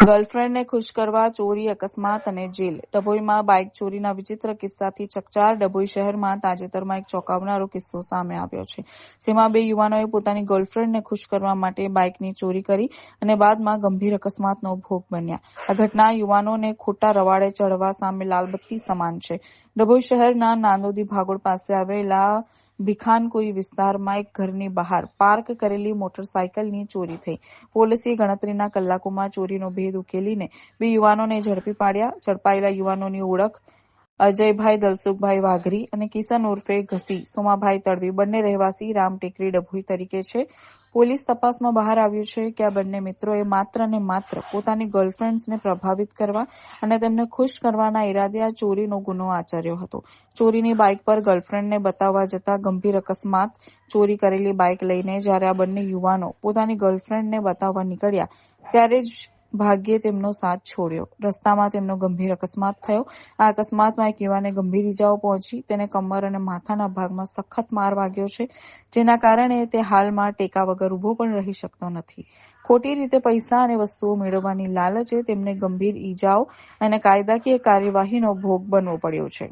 ગર્લફ્રેન્ડને ખુશ કરવા ચોરી, અકસ્માત અને જેલ. ડભોઈમાં બાઇક ચોરીના વિચિત્ર કિસ્સાથી ચકચાર. ડભોઈ શહેરમાં તાજેતરમાં એક ચોંકાવનારો કિસ્સો સામે આવ્યો છે, જેમાં બે યુવાનોએ પોતાની ગર્લફ્રેન્ડને ખુશ કરવા માટે બાઇકની ચોરી કરી અને બાદમાં ગંભીર અકસ્માતનો ભોગ બન્યા. આ ઘટના યુવાનોને ખોટા રવાડે ચડવા સામે લાલબત્તી સમાન છે. ડભોઈ શહેરના નાંદોદી ભાગોળ પાસે આવેલા ભીખાનકુઈ વિસ્તારમાં એક ઘરની બહાર પાર્ક કરેલી મોટરસાયકલની ચોરી થઈ. પોલીસે ગણતરીના કલાકોમાં ચોરીનો ભેદ ઉકેલીને બે યુવાનોને ઝડપી પાડ્યા. ઝડપાયેલા યુવાનોની ઓળખ અજયભાઈ દલસુખભાઈ વાઘરી અને કિશન ઉર્ફે ઘસી સોમાભાઈ તડવી, બંને રહેવાસી રામટેકરી ડભોઈ તરીકે છે. પોલીસ તપાસમાં બહાર આવ્યું છે કે આ બંને મિત્રોએ માત્ર ને માત્ર પોતાની ગર્લફ્રેન્ડ્સને પ્રભાવિત કરવા અને તેમને ખુશ કરવાના ઈરાદે આ ચોરીનો ગુનો આચર્યો હતો. ચોરીની બાઇક પર ગર્લફ્રેન્ડને બતાવવા જતા ગંભીર અકસ્માત. ચોરી કરેલી બાઇક લઈને જ્યારે આ બંને યુવાનો પોતાની ગર્લફ્રેન્ડને બતાવવા નીકળ્યા ત્યારે જ ભાગ્યે તેમનો સાથ છોડ્યો. રસ્તામાં તેમનો ગંભીર અકસ્માત થયો. આ અકસ્માતમાં એક યુવાનને ગંભીર ઇજાઓ પહોંચી. તેને કમર અને માથાના ભાગમાં સખત માર વાગ્યો છે, જેના કારણે તે હાલમાં ટેકા વગર ઊભો પણ રહી શકતો નથી. ખોટી રીતે પૈસા અને વસ્તુઓ મેળવવાની લાલચે તેમને ગંભીર ઇજાઓ અને કાયદાકીય કાર્યવાહીનો ભોગ બનવો પડ્યો છે.